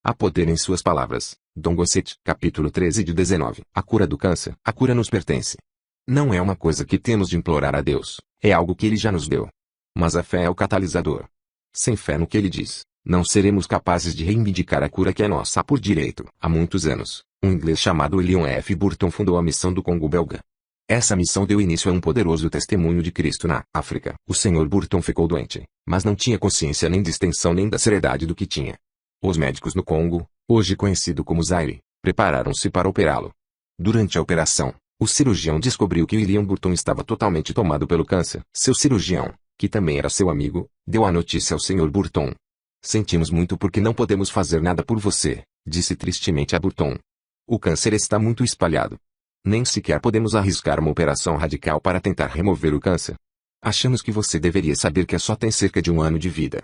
Há poder em suas palavras. Dom Gosset, capítulo 13 de 19. A cura do câncer. A cura nos pertence. Não é uma coisa que temos de implorar a Deus, é algo que Ele já nos deu. Mas a fé é o catalisador. Sem fé no que Ele diz, não seremos capazes de reivindicar a cura que é nossa por direito. Há muitos anos, um inglês chamado William F. Burton fundou a missão do Congo belga. Essa missão deu início a um poderoso testemunho de Cristo na África. O Sr. Burton ficou doente, mas não tinha consciência nem de extensão nem da seriedade do que tinha. Os médicos no Congo, hoje conhecido como Zaire, prepararam-se para operá-lo. Durante a operação, o cirurgião descobriu que William Burton estava totalmente tomado pelo câncer. Seu cirurgião, que também era seu amigo, deu a notícia ao Sr. Burton. Sentimos muito porque não podemos fazer nada por você, disse tristemente a Burton. O câncer está muito espalhado. Nem sequer podemos arriscar uma operação radical para tentar remover o câncer. Achamos que você deveria saber que só tem cerca de 1 ano de vida.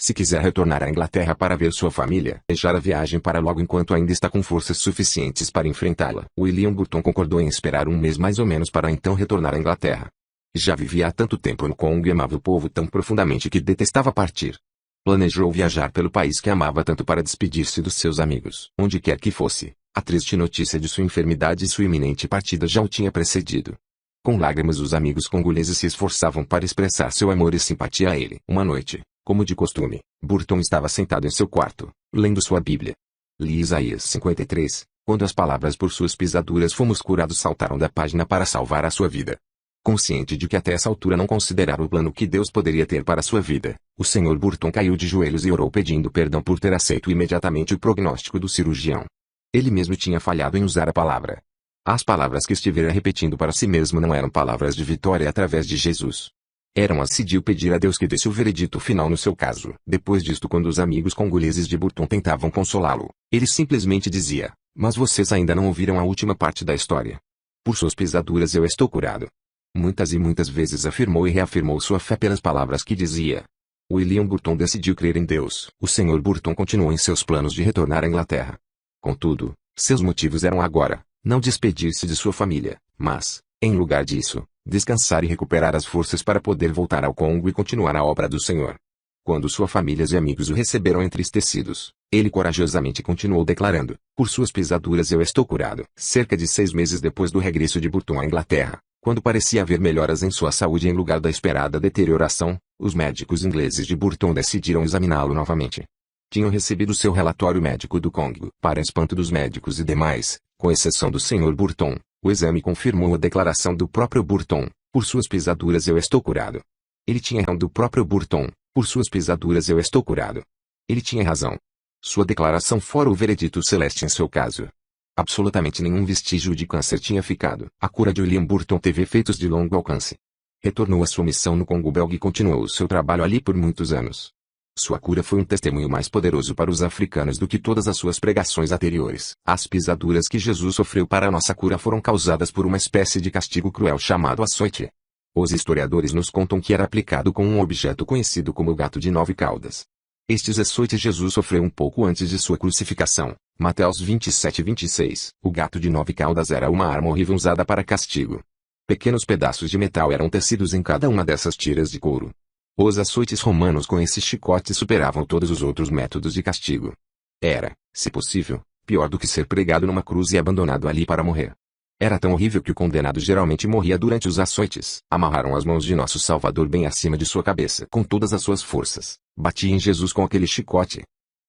Se quiser retornar à Inglaterra para ver sua família, deixar a viagem para logo enquanto ainda está com forças suficientes para enfrentá-la. William Burton concordou em esperar 1 mês mais ou menos para então retornar à Inglaterra. Já vivia há tanto tempo no Congo e amava o povo tão profundamente que detestava partir. Planejou viajar pelo país que amava tanto para despedir-se dos seus amigos. Onde quer que fosse, a triste notícia de sua enfermidade e sua iminente partida já o tinha precedido. Com lágrimas os amigos congoleses se esforçavam para expressar seu amor e simpatia a ele. Uma noite, como de costume, Burton estava sentado em seu quarto, lendo sua Bíblia. Li Isaías 53, quando as palavras por suas pisaduras fomos curados saltaram da página para salvar a sua vida. Consciente de que até essa altura não considerara o plano que Deus poderia ter para sua vida, o Sr. Burton caiu de joelhos e orou pedindo perdão por ter aceito imediatamente o prognóstico do cirurgião. Ele mesmo tinha falhado em usar a palavra. As palavras que estivera repetindo para si mesmo não eram palavras de vitória através de Jesus. Eram as de pedir a Deus que desse o veredito final no seu caso. Depois disto, quando os amigos congoleses de Burton tentavam consolá-lo, ele simplesmente dizia, mas vocês ainda não ouviram a última parte da história. Por suas pisaduras eu estou curado. Muitas e muitas vezes afirmou e reafirmou sua fé pelas palavras que dizia. William Burton decidiu crer em Deus. O Sr. Burton continuou em seus planos de retornar à Inglaterra. Contudo, seus motivos eram agora, não despedir-se de sua família, mas, em lugar disso, descansar e recuperar as forças para poder voltar ao Congo e continuar a obra do Senhor. Quando sua família e amigos o receberam entristecidos, ele corajosamente continuou declarando, por suas pisaduras eu estou curado. Cerca de 6 meses depois do regresso de Burton à Inglaterra, quando parecia haver melhoras em sua saúde em lugar da esperada deterioração, os médicos ingleses de Burton decidiram examiná-lo novamente. Tinham recebido seu relatório médico do Congo. Para espanto dos médicos e demais, com exceção do Sr. Burton, o exame confirmou a declaração do próprio Burton, por suas pisaduras eu estou curado. Ele tinha razão do próprio Burton, por suas pisaduras eu estou curado. Ele tinha razão. Sua declaração fora o veredito celeste em seu caso. Absolutamente nenhum vestígio de câncer tinha ficado. A cura de William Burton teve efeitos de longo alcance. Retornou à sua missão no Congo belga e continuou seu trabalho ali por muitos anos. Sua cura foi um testemunho mais poderoso para os africanos do que todas as suas pregações anteriores. As pisaduras que Jesus sofreu para a nossa cura foram causadas por uma espécie de castigo cruel chamado açoite. Os historiadores nos contam que era aplicado com um objeto conhecido como o gato de 9 caudas. Estes açoites Jesus sofreu um pouco antes de sua crucificação. Mateus 27:26. O gato de 9 caudas era uma arma horrível usada para castigo. Pequenos pedaços de metal eram tecidos em cada uma dessas tiras de couro. Os açoites romanos com esse chicote superavam todos os outros métodos de castigo. Era, se possível, pior do que ser pregado numa cruz e abandonado ali para morrer. Era tão horrível que o condenado geralmente morria durante os açoites. Amarraram as mãos de nosso Salvador bem acima de sua cabeça com todas as suas forças. Batia em Jesus com aquele chicote.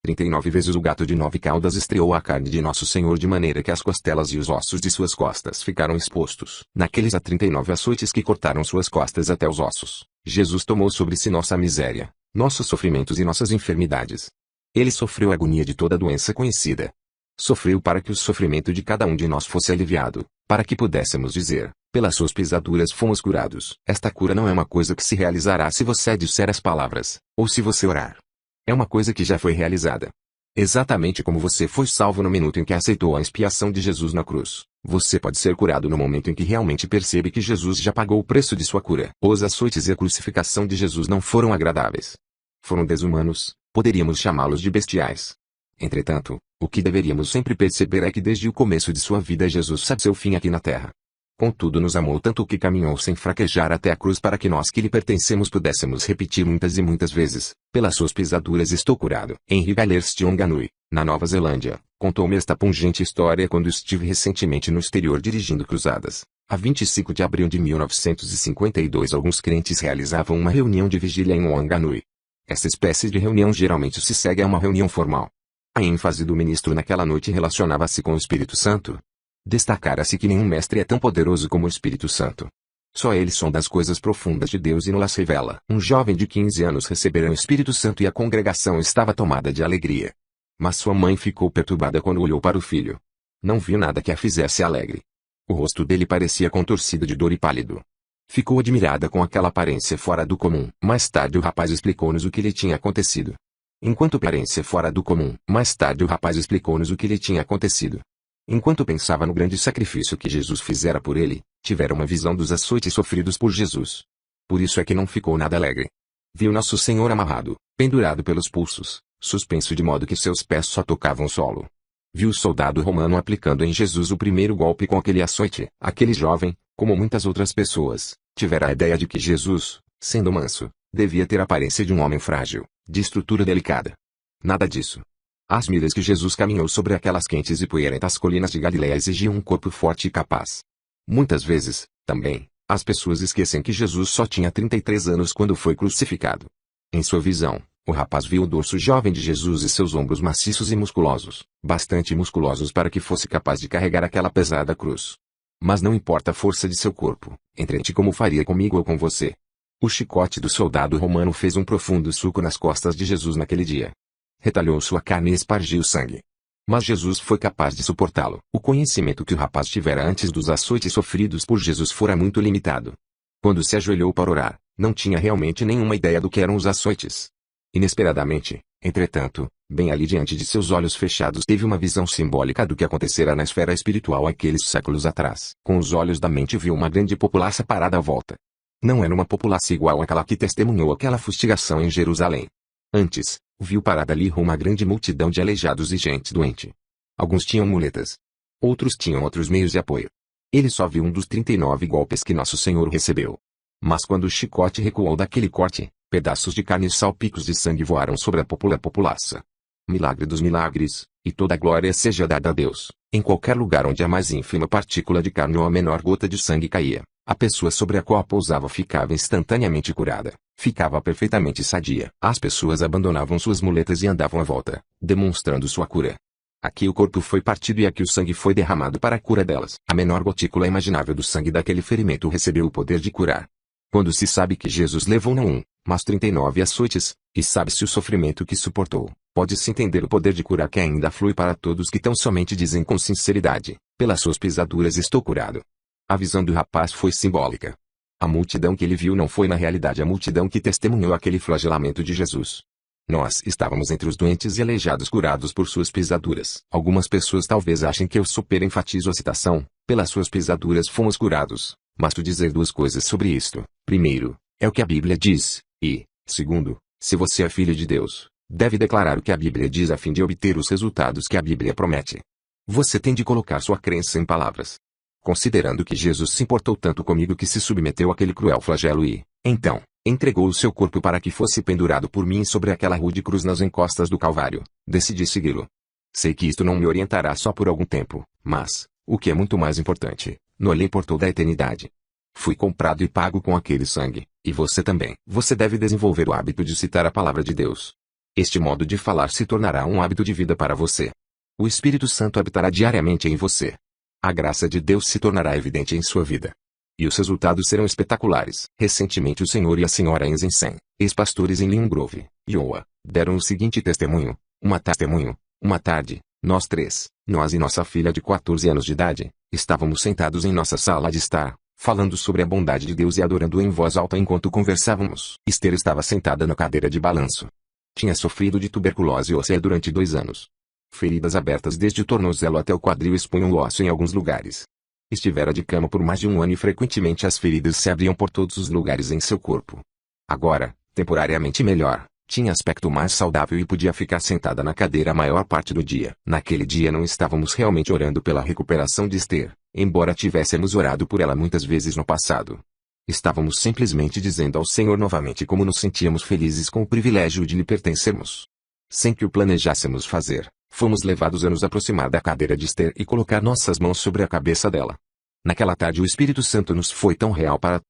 39 vezes o gato de 9 caudas estreou a carne de nosso Senhor de maneira que as costelas e os ossos de suas costas ficaram expostos. Naqueles 39 açoites que cortaram suas costas até os ossos, Jesus tomou sobre si nossa miséria, nossos sofrimentos e nossas enfermidades. Ele sofreu a agonia de toda doença conhecida. Sofreu para que o sofrimento de cada um de nós fosse aliviado, para que pudéssemos dizer, pelas suas pisaduras fomos curados. Esta cura não é uma coisa que se realizará se você disser as palavras, ou se você orar. É uma coisa que já foi realizada. Exatamente como você foi salvo no minuto em que aceitou a expiação de Jesus na cruz, você pode ser curado no momento em que realmente percebe que Jesus já pagou o preço de sua cura. Os açoites e a crucificação de Jesus não foram agradáveis. Foram desumanos, poderíamos chamá-los de bestiais. Entretanto, o que deveríamos sempre perceber é que desde o começo de sua vida Jesus sabe seu fim aqui na terra. Contudo nos amou tanto que caminhou sem fraquejar até a cruz para que nós que lhe pertencemos pudéssemos repetir muitas e muitas vezes, pelas suas pisaduras estou curado. Henri Galers Tionganui, na Nova Zelândia, contou-me esta pungente história quando estive recentemente no exterior dirigindo cruzadas. A 25 de abril de 1952 alguns crentes realizavam uma reunião de vigília em Wanganui. Essa espécie de reunião geralmente se segue a uma reunião formal. A ênfase do ministro naquela noite relacionava-se com o Espírito Santo. Destacara-se que nenhum mestre é tão poderoso como o Espírito Santo. Só ele sonda as coisas profundas de Deus e nos revela. Um jovem de 15 anos recebera o Espírito Santo e a congregação estava tomada de alegria. Mas sua mãe ficou perturbada quando olhou para o filho. Não viu nada que a fizesse alegre. O rosto dele parecia contorcido de dor e pálido. Ficou admirada com aquela aparência fora do comum. Mais tarde o rapaz explicou-nos o que lhe tinha acontecido. Enquanto pensava no grande sacrifício que Jesus fizera por ele, tivera uma visão dos açoites sofridos por Jesus. Por isso é que não ficou nada alegre. Viu Nosso Senhor amarrado, pendurado pelos pulsos, suspenso de modo que seus pés só tocavam o solo. Viu o soldado romano aplicando em Jesus o primeiro golpe com aquele açoite. Aquele jovem, como muitas outras pessoas, tivera a ideia de que Jesus, sendo manso, devia ter a aparência de um homem frágil, de estrutura delicada. Nada disso. As milhas que Jesus caminhou sobre aquelas quentes e poeirentas colinas de Galileia exigiam um corpo forte e capaz. Muitas vezes, também, as pessoas esquecem que Jesus só tinha 33 anos quando foi crucificado. Em sua visão, o rapaz viu o dorso jovem de Jesus e seus ombros maciços e musculosos, bastante musculosos para que fosse capaz de carregar aquela pesada cruz. Mas não importa a força de seu corpo, entre-te como faria comigo ou com você. O chicote do soldado romano fez um profundo sulco nas costas de Jesus naquele dia. Retalhou sua carne e espargiu sangue. Mas Jesus foi capaz de suportá-lo. O conhecimento que o rapaz tivera antes dos açoites sofridos por Jesus fora muito limitado. Quando se ajoelhou para orar, não tinha realmente nenhuma ideia do que eram os açoites. Inesperadamente, entretanto, bem ali diante de seus olhos fechados teve uma visão simbólica do que acontecera na esfera espiritual aqueles séculos atrás. Com os olhos da mente viu uma grande populaça parada à volta. Não era uma população igual àquela que testemunhou aquela fustigação em Jerusalém. Antes, viu parada ali uma grande multidão de aleijados e gente doente. Alguns tinham muletas. Outros tinham outros meios de apoio. Ele só viu um dos 39 golpes que Nosso Senhor recebeu. Mas quando o chicote recuou daquele corte, pedaços de carne e salpicos de sangue voaram sobre a populaça. Milagre dos milagres, e toda a glória seja dada a Deus. Em qualquer lugar onde a mais ínfima partícula de carne ou a menor gota de sangue caía, a pessoa sobre a qual pousava ficava instantaneamente curada, ficava perfeitamente sadia. As pessoas abandonavam suas muletas e andavam à volta, demonstrando sua cura. Aqui o corpo foi partido e aqui o sangue foi derramado para a cura delas. A menor gotícula imaginável do sangue daquele ferimento recebeu o poder de curar. Quando se sabe que Jesus levou não um, mas 39 açoites, e sabe-se o sofrimento que suportou, pode-se entender o poder de curar que ainda flui para todos que tão somente dizem com sinceridade, pelas suas pisaduras estou curado. A visão do rapaz foi simbólica. A multidão que ele viu não foi na realidade a multidão que testemunhou aquele flagelamento de Jesus. Nós estávamos entre os doentes e aleijados curados por suas pisaduras. Algumas pessoas talvez achem que eu superenfatizo a citação, pelas suas pisaduras fomos curados, mas tu dizer duas coisas sobre isto. Primeiro, é o que a Bíblia diz, e, segundo, se você é filho de Deus, deve declarar o que a Bíblia diz a fim de obter os resultados que a Bíblia promete. Você tem de colocar sua crença em palavras. Considerando que Jesus se importou tanto comigo que se submeteu àquele cruel flagelo e, então, entregou o seu corpo para que fosse pendurado por mim sobre aquela rude cruz nas encostas do Calvário, decidi segui-lo. Sei que isto não me orientará só por algum tempo, mas, o que é muito mais importante, não por toda a eternidade. Fui comprado e pago com aquele sangue, e você também. Você deve desenvolver o hábito de citar a palavra de Deus. Este modo de falar se tornará um hábito de vida para você. O Espírito Santo habitará diariamente em você. A graça de Deus se tornará evidente em sua vida. E os resultados serão espetaculares. Recentemente o senhor e a senhora Enzensen, ex-pastores em Lynn Grove, Iowa, deram o seguinte testemunho. Uma tarde, nós três, nós e nossa filha de 14 anos de idade, estávamos sentados em nossa sala de estar, falando sobre a bondade de Deus e adorando-o em voz alta enquanto conversávamos. Esther estava sentada na cadeira de balanço. Tinha sofrido de tuberculose óssea durante 2 anos. Feridas abertas desde o tornozelo até o quadril expunham o osso em alguns lugares. Estivera de cama por mais de 1 ano e frequentemente as feridas se abriam por todos os lugares em seu corpo. Agora, temporariamente melhor, tinha aspecto mais saudável e podia ficar sentada na cadeira a maior parte do dia. Naquele dia não estávamos realmente orando pela recuperação de Esther, embora tivéssemos orado por ela muitas vezes no passado. Estávamos simplesmente dizendo ao Senhor novamente como nos sentíamos felizes com o privilégio de lhe pertencermos. Sem que o planejássemos fazer, fomos levados a nos aproximar da cadeira de Esther e colocar nossas mãos sobre a cabeça dela. Naquela tarde o Espírito Santo nos foi tão real para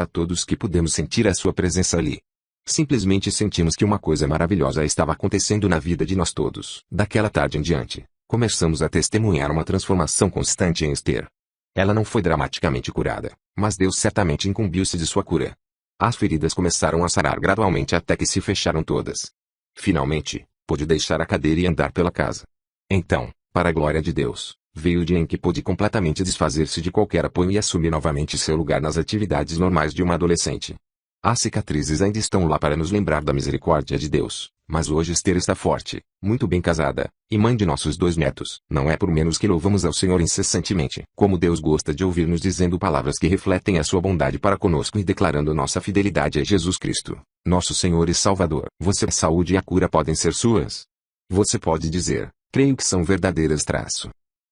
todos que pudemos sentir a sua presença ali. Simplesmente sentimos que uma coisa maravilhosa estava acontecendo na vida de nós todos. Daquela tarde em diante, começamos a testemunhar uma transformação constante em Esther. Ela não foi dramaticamente curada, mas Deus certamente incumbiu-se de sua cura. As feridas começaram a sarar gradualmente até que se fecharam todas. Finalmente, pôde deixar a cadeira e andar pela casa. Então, para a glória de Deus, veio o dia em que pôde completamente desfazer-se de qualquer apoio e assumir novamente seu lugar nas atividades normais de uma adolescente. As cicatrizes ainda estão lá para nos lembrar da misericórdia de Deus, mas hoje Esther está forte, muito bem casada, e mãe de nossos 2 netos. Não é por menos que louvamos ao Senhor incessantemente. Como Deus gosta de ouvir-nos dizendo palavras que refletem a sua bondade para conosco e declarando nossa fidelidade a Jesus Cristo, nosso Senhor e Salvador. A saúde e a cura podem ser suas. Você pode dizer, creio que são verdadeiras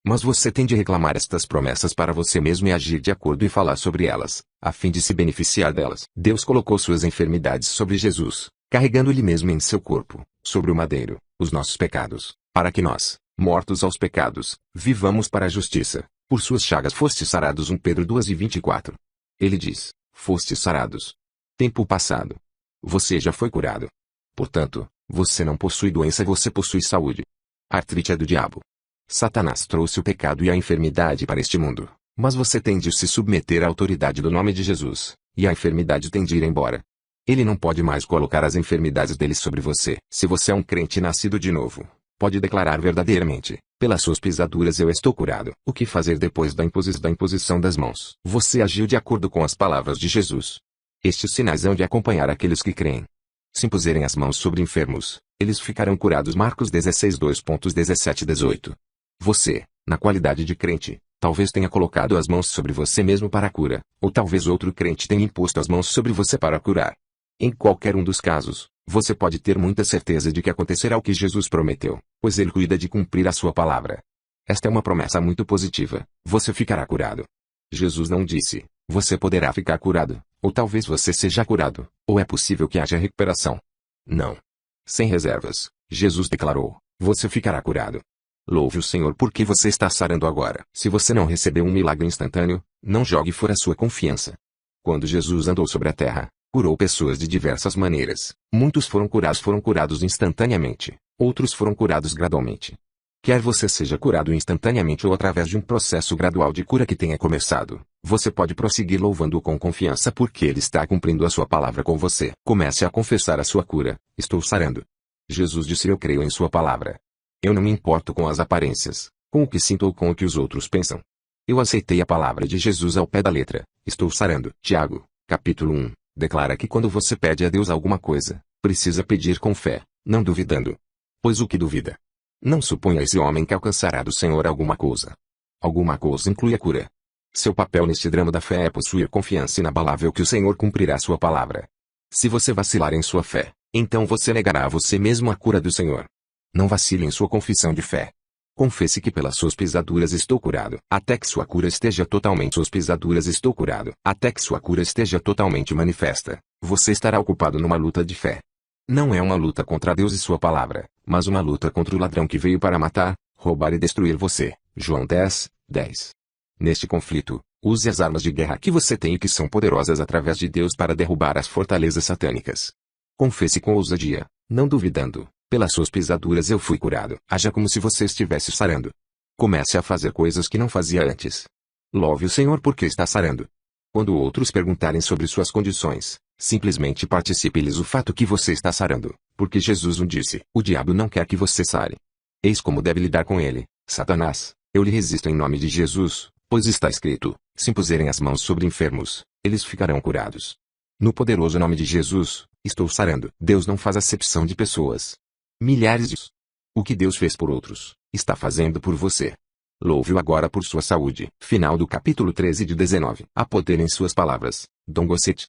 Mas você tem de reclamar estas promessas para você mesmo e agir de acordo e falar sobre elas, a fim de se beneficiar delas. Deus colocou suas enfermidades sobre Jesus, carregando ele mesmo em seu corpo, sobre o madeiro, os nossos pecados, para que nós, mortos aos pecados, vivamos para a justiça. Por suas chagas fostes sarados. 1 Pedro 2:24. Ele diz, fostes sarados. Tempo passado. Você já foi curado. Portanto, você não possui doença, você possui saúde. Artrite é do diabo. Satanás trouxe o pecado e a enfermidade para este mundo, mas você tem de se submeter à autoridade do nome de Jesus, e a enfermidade tem de ir embora. Ele não pode mais colocar as enfermidades dele sobre você. Se você é um crente nascido de novo, pode declarar verdadeiramente, pelas suas pisaduras eu estou curado. O que fazer depois da imposição das mãos? Você agiu de acordo com as palavras de Jesus. Estes sinais hão de acompanhar aqueles que creem. Se impuserem as mãos sobre enfermos, eles ficarão curados. Marcos 16:2-17-18. Você, na qualidade de crente, talvez tenha colocado as mãos sobre você mesmo para a cura, ou talvez outro crente tenha imposto as mãos sobre você para curar. Em qualquer um dos casos, você pode ter muita certeza de que acontecerá o que Jesus prometeu, pois ele cuida de cumprir a sua palavra. Esta é uma promessa muito positiva. Você ficará curado. Jesus não disse, você poderá ficar curado, ou talvez você seja curado, ou é possível que haja recuperação. Não. Sem reservas, Jesus declarou, você ficará curado. Louve o Senhor porque você está sarando agora. Se você não recebeu um milagre instantâneo, não jogue fora sua confiança. Quando Jesus andou sobre a terra, curou pessoas de diversas maneiras. Muitos foram curados instantaneamente, outros foram curados gradualmente. Quer você seja curado instantaneamente ou através de um processo gradual de cura que tenha começado, você pode prosseguir louvando-o com confiança porque ele está cumprindo a sua palavra com você. Comece a confessar a sua cura. Estou sarando. Jesus disse, eu creio em sua palavra. Eu não me importo com as aparências, com o que sinto ou com o que os outros pensam. Eu aceitei a palavra de Jesus ao pé da letra. Estou sarando. Tiago, capítulo 1, declara que quando você pede a Deus alguma coisa, precisa pedir com fé, não duvidando. Pois o que duvida? Não suponha esse homem que alcançará do Senhor alguma coisa. Alguma coisa inclui a cura. Seu papel neste drama da fé é possuir confiança inabalável que o Senhor cumprirá sua palavra. Se você vacilar em sua fé, então você negará a você mesmo a cura do Senhor. Não vacile em sua confissão de fé. Confesse que pelas suas pisaduras estou curado, até que sua cura esteja totalmente. Suas pisaduras estou curado, até que sua cura esteja totalmente manifesta. Você estará ocupado numa luta de fé. Não é uma luta contra Deus e sua palavra, mas uma luta contra o ladrão que veio para matar, roubar e destruir você. João 10:10. Neste conflito, use as armas de guerra que você tem e que são poderosas através de Deus para derrubar as fortalezas satânicas. Confesse com ousadia, não duvidando. Pelas suas pisaduras eu fui curado. Haja como se você estivesse sarando. Comece a fazer coisas que não fazia antes. Louve o Senhor porque está sarando. Quando outros perguntarem sobre suas condições, simplesmente participe-lhes o fato que você está sarando, porque Jesus o disse. O diabo não quer que você sare. Eis como deve lidar com ele. Satanás, eu lhe resisto em nome de Jesus, pois está escrito, se impuserem as mãos sobre enfermos, eles ficarão curados. No poderoso nome de Jesus, estou sarando. Deus não faz acepção de pessoas. Milhares de... O que Deus fez por outros, está fazendo por você. Louve-o agora por sua saúde. Final do capítulo 13 de 19. Há poder em suas palavras. Don Gossett.